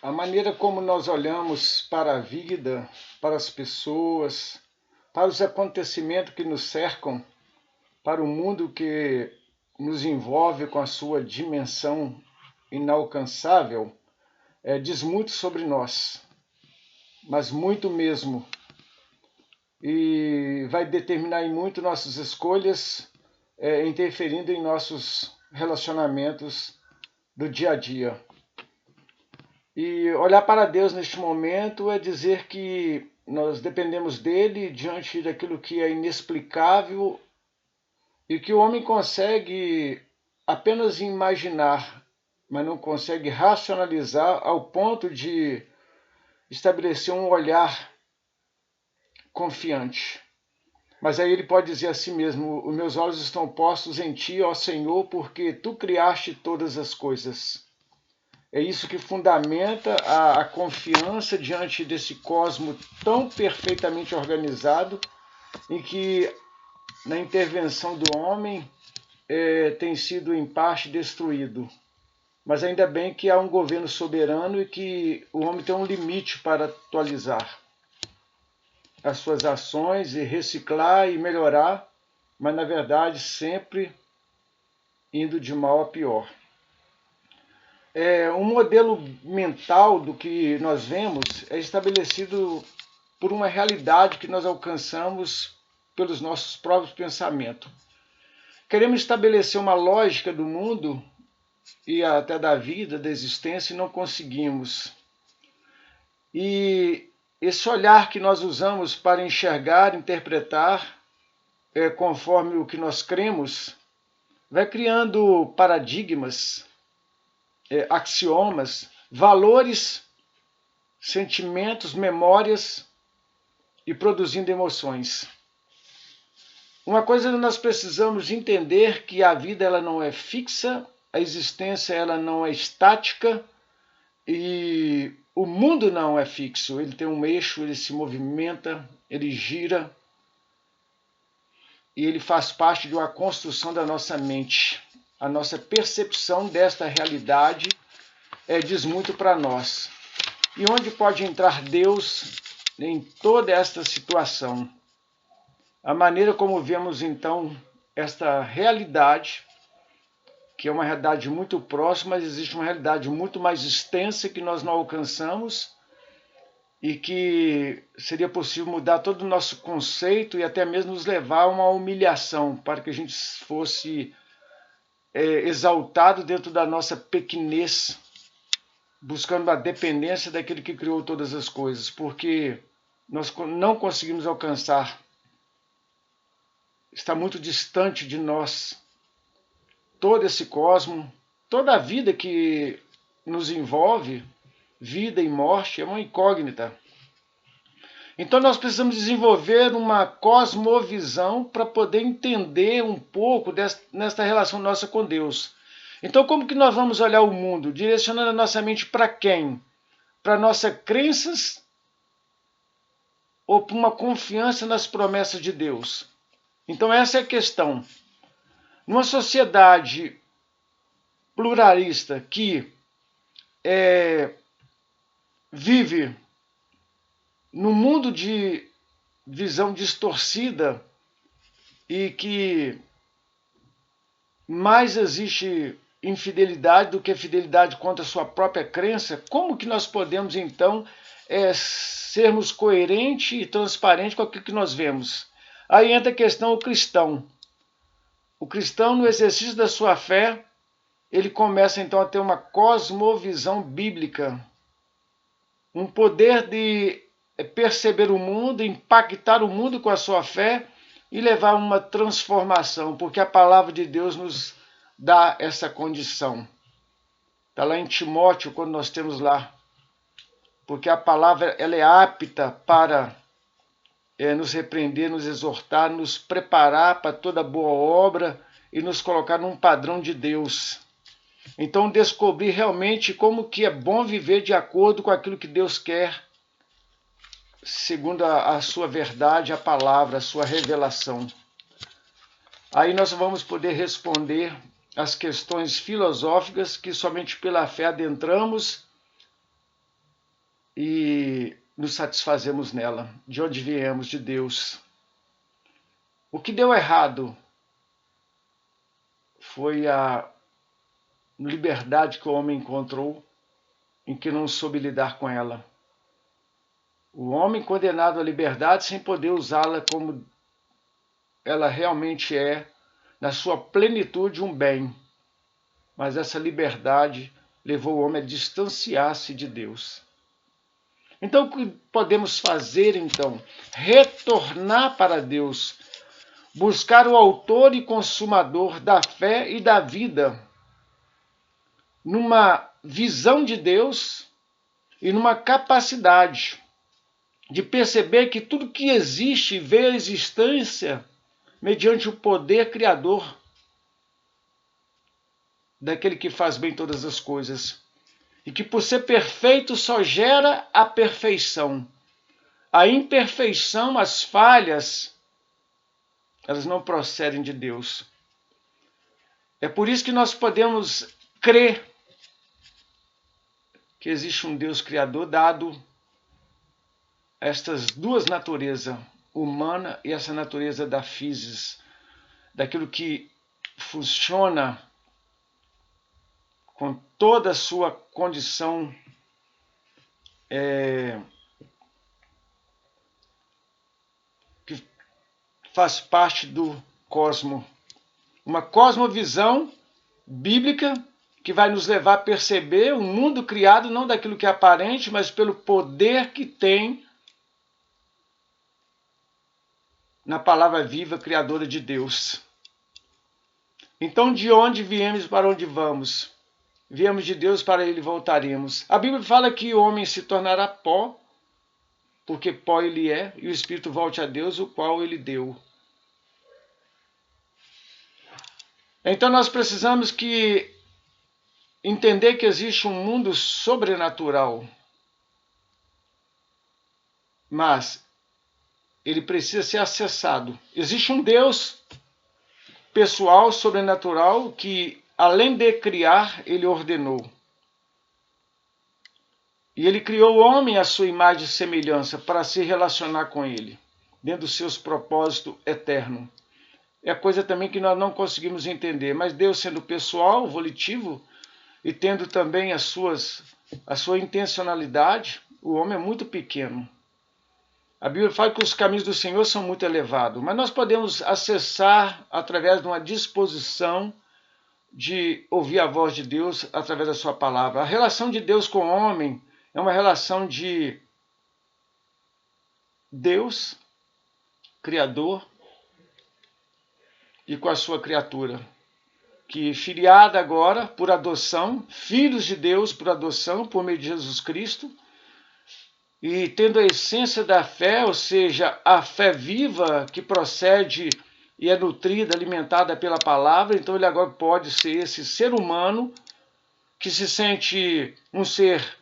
A maneira como nós olhamos para a vida, para as pessoas, para os acontecimentos que nos cercam, para o mundo que nos envolve com a sua dimensão inalcançável, diz muito sobre nós, mas muito mesmo. E vai determinar em muito nossas escolhas, interferindo em nossos relacionamentos do dia a dia. E olhar para Deus neste momento é dizer que nós dependemos dele diante daquilo que é inexplicável e que o homem consegue apenas imaginar, mas não consegue racionalizar ao ponto de estabelecer um olhar confiante. Mas aí ele pode dizer a si mesmo: os meus olhos estão postos em ti, ó Senhor, porque tu criaste todas as coisas. É isso que fundamenta a confiança diante desse cosmo tão perfeitamente organizado, em que, na intervenção do homem, tem sido em parte destruído. Mas ainda bem que há um governo soberano e que o homem tem um limite para atualizar as suas ações e reciclar e melhorar, mas na verdade sempre indo de mal a pior. Um modelo mental do que nós vemos é estabelecido por uma realidade que nós alcançamos pelos nossos próprios pensamentos. Queremos estabelecer uma lógica do mundo e até da vida, da existência, e não conseguimos. E esse olhar que nós usamos para enxergar, interpretar, conforme o que nós cremos, vai criando paradigmas, axiomas, valores, sentimentos, memórias e produzindo emoções. Uma coisa nós precisamos entender, que a vida ela não é fixa, a existência ela não é estática e o mundo não é fixo. Ele tem um eixo, ele se movimenta, ele gira e ele faz parte de uma construção da nossa mente. A nossa percepção desta realidade diz muito para nós. E onde pode entrar Deus em toda esta situação? A maneira como vemos então esta realidade, que é uma realidade muito próxima, mas existe uma realidade muito mais extensa que nós não alcançamos e que seria possível mudar todo o nosso conceito e até mesmo nos levar a uma humilhação, para que a gente fosse exaltado dentro da nossa pequenez, buscando a dependência daquele que criou todas as coisas, porque nós não conseguimos alcançar, está muito distante de nós todo esse cosmo, toda a vida que nos envolve, vida e morte, é uma incógnita. Então nós precisamos desenvolver uma cosmovisão para poder entender um pouco nesta relação nossa com Deus. Então como que nós vamos olhar o mundo? Direcionando a nossa mente para quem? Para nossas crenças ou para uma confiança nas promessas de Deus? Então essa é a questão. Numa sociedade pluralista que vive num mundo de visão distorcida e que mais existe infidelidade do que fidelidade contra a sua própria crença, como que nós podemos então sermos coerentes e transparentes com aquilo que nós vemos? Aí entra a questão do cristão. O cristão, no exercício da sua fé, ele começa então a ter uma cosmovisão bíblica, um poder de perceber o mundo, impactar o mundo com a sua fé e levar a uma transformação, porque a palavra de Deus nos dá essa condição. Está lá em Timóteo, quando nós temos lá, porque a palavra ela é apta para nos repreender, nos exortar, nos preparar para toda boa obra e nos colocar num padrão de Deus. Então descobrir realmente como que é bom viver de acordo com aquilo que Deus quer, segundo a sua verdade, a palavra, a sua revelação. Aí nós vamos poder responder as questões filosóficas que somente pela fé adentramos e nos satisfazemos nela, de onde viemos, de Deus. O que deu errado foi a liberdade que o homem encontrou, em que não soube lidar com ela. O homem condenado à liberdade sem poder usá-la como ela realmente é, na sua plenitude, um bem. Mas essa liberdade levou o homem a distanciar-se de Deus. Então, o que podemos fazer, então? Retornar para Deus, buscar o autor e consumador da fé e da vida, numa visão de Deus e numa capacidade de perceber que tudo que existe vê a existência mediante o poder criador daquele que faz bem todas as coisas. E que por ser perfeito só gera a perfeição. A imperfeição, as falhas, elas não procedem de Deus. É por isso que nós podemos crer que existe um Deus criador dado estas duas naturezas, humana e essa natureza da physis, daquilo que funciona com toda a sua condição que faz parte do cosmo. Uma cosmovisão bíblica que vai nos levar a perceber um mundo criado não daquilo que é aparente, mas pelo poder que tem na palavra viva criadora de Deus. Então, de onde viemos para onde vamos? Viemos de Deus, para ele voltaremos. A Bíblia fala que o homem se tornará pó, porque pó ele é, e o Espírito volte a Deus, o qual ele deu. Então nós precisamos entender que existe um mundo sobrenatural, mas ele precisa ser acessado. Existe um Deus pessoal, sobrenatural, que além de criar, ele ordenou. E ele criou o homem à sua imagem e semelhança para se relacionar com ele, dentro dos seus propósitos eternos. É coisa também que nós não conseguimos entender, mas Deus sendo pessoal, volitivo, e tendo também a sua intencionalidade, o homem é muito pequeno. A Bíblia fala que os caminhos do Senhor são muito elevados, mas nós podemos acessar através de uma disposição de ouvir a voz de Deus através da sua palavra. A relação de Deus com o homem é uma relação de Deus, Criador, e com a sua criatura, que filiada agora por adoção, filhos de Deus por adoção, por meio de Jesus Cristo, e tendo a essência da fé, ou seja, a fé viva que procede e é nutrida, alimentada pela palavra, então ele agora pode ser esse ser humano que se sente um ser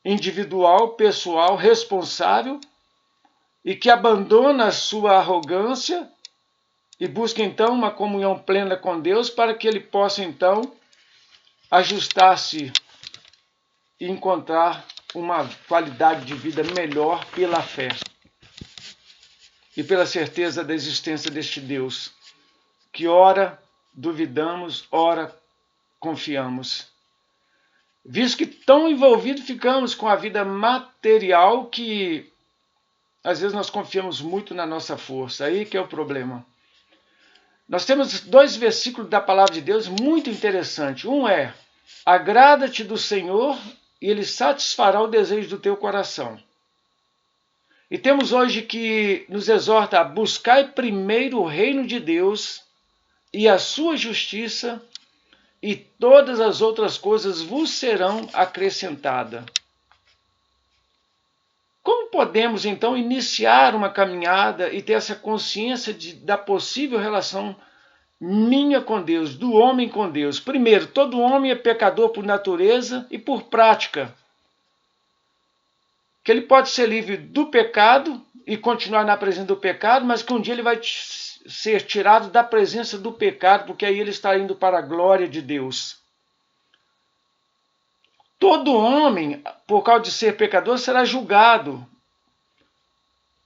individual, pessoal, responsável, e que abandona a sua arrogância e busca então uma comunhão plena com Deus para que ele possa então ajustar-se e encontrar uma qualidade de vida melhor pela fé e pela certeza da existência deste Deus, que ora duvidamos, ora confiamos. Visto que tão envolvidos ficamos com a vida material que às vezes nós confiamos muito na nossa força, aí que é o problema. Nós temos 2 versículos da palavra de Deus muito interessantes. Um é: agrada-te do Senhor e ele satisfará o desejo do teu coração. E temos hoje que nos exorta a buscar primeiro o reino de Deus e a sua justiça, e todas as outras coisas vos serão acrescentadas. Como podemos, então, iniciar uma caminhada e ter essa consciência da possível relação minha com Deus, do homem com Deus? Primeiro, todo homem é pecador por natureza e por prática. Que ele pode ser livre do pecado e continuar na presença do pecado, mas que um dia ele vai ser tirado da presença do pecado, porque aí ele está indo para a glória de Deus. Todo homem, por causa de ser pecador, será julgado.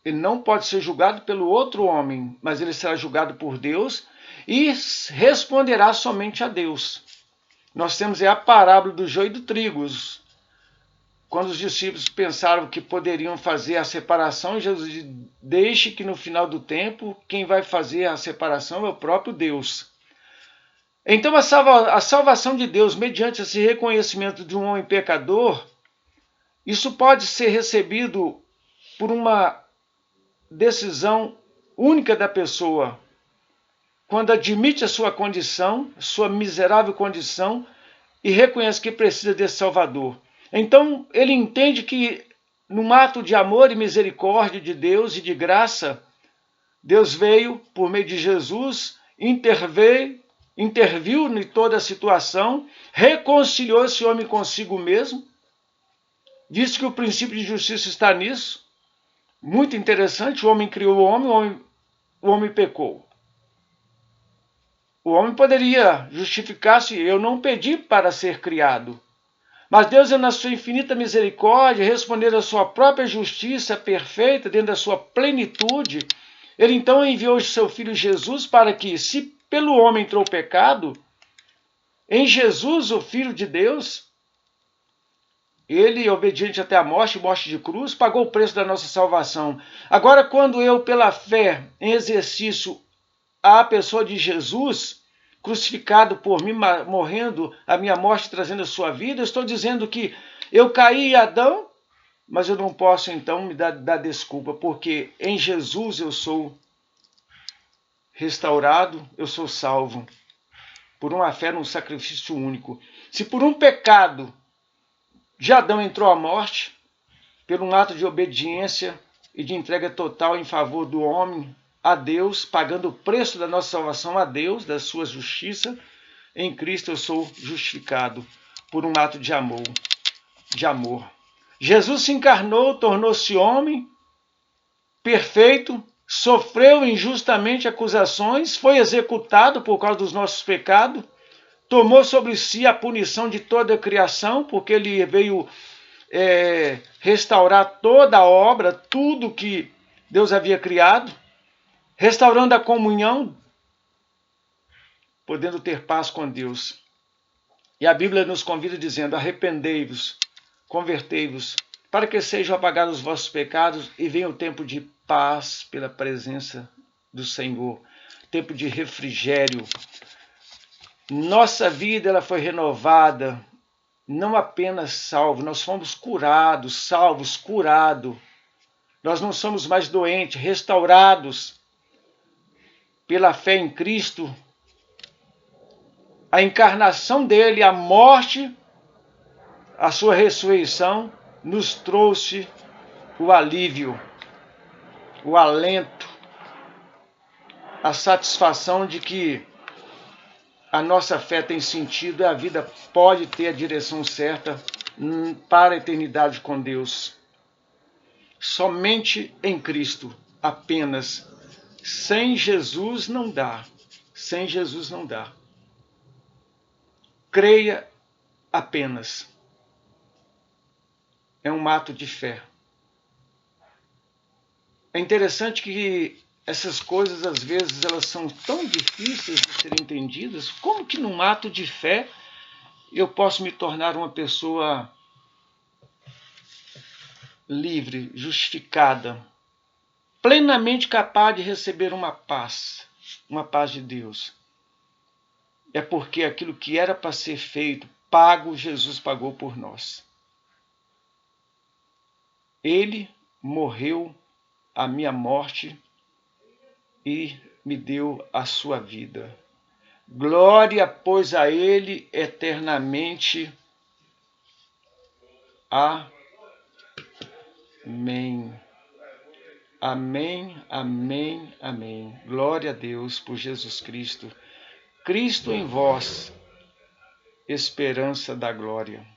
Ele não pode ser julgado pelo outro homem, mas ele será julgado por Deus e responderá somente a Deus. Nós temos a parábola do joio e do trigo. Quando os discípulos pensaram que poderiam fazer a separação, Jesus disse: deixe que no final do tempo, quem vai fazer a separação é o próprio Deus. Então a salvação de Deus, mediante esse reconhecimento de um homem pecador, isso pode ser recebido por uma decisão única da pessoa, quando admite a sua condição, sua miserável condição, e reconhece que precisa desse Salvador. Então ele entende que num ato de amor e misericórdia de Deus e de graça, Deus veio por meio de Jesus, interviu em toda a situação, reconciliou esse homem consigo mesmo, disse que o princípio de justiça está nisso. Muito interessante, o homem criou o homem pecou. O homem poderia justificar-se: eu não pedi para ser criado. Mas Deus, na sua infinita misericórdia, respondendo à sua própria justiça perfeita, dentro da sua plenitude, ele então enviou o seu Filho Jesus para que, se pelo homem entrou o pecado, em Jesus, o Filho de Deus, ele, obediente até a morte de cruz, pagou o preço da nossa salvação. Agora, quando eu, pela fé, em exercício à pessoa de Jesus, crucificado por mim, morrendo a minha morte, trazendo a sua vida, eu estou dizendo que eu caí em Adão, mas eu não posso então me dar desculpa, porque em Jesus eu sou restaurado, eu sou salvo, por uma fé num sacrifício único. Se por um pecado de Adão entrou a morte, por um ato de obediência e de entrega total em favor do homem a Deus, pagando o preço da nossa salvação a Deus, da sua justiça, em Cristo eu sou justificado por um ato de amor. Jesus se encarnou, tornou-se homem perfeito, sofreu injustamente acusações, foi executado por causa dos nossos pecados, tomou sobre si a punição de toda a criação, porque ele veio restaurar toda a obra, tudo que Deus havia criado, restaurando a comunhão, podendo ter paz com Deus. E a Bíblia nos convida dizendo: arrependei-vos, convertei-vos, para que sejam apagados os vossos pecados e venha o tempo de paz pela presença do Senhor, tempo de refrigério. Nossa vida ela foi renovada, não apenas salvo, nós fomos curados, salvos, curados. Nós não somos mais doentes, restaurados pela fé em Cristo. A encarnação dele, a morte, a sua ressurreição, nos trouxe o alívio, o alento, a satisfação de que a nossa fé tem sentido e a vida pode ter a direção certa para a eternidade com Deus. Somente em Cristo, apenas. Sem Jesus não dá. Sem Jesus não dá. Creia apenas. É um ato de fé. É interessante que essas coisas, às vezes, elas são tão difíceis de serem entendidas. Como que num ato de fé eu posso me tornar uma pessoa livre, justificada, plenamente capaz de receber uma paz de Deus? É porque aquilo que era para ser feito, pago, Jesus pagou por nós. Ele morreu a minha morte e me deu a sua vida. Glória, pois, a ele eternamente. Amém. Amém, amém, amém. Glória a Deus por Jesus Cristo. Cristo em vós, esperança da glória.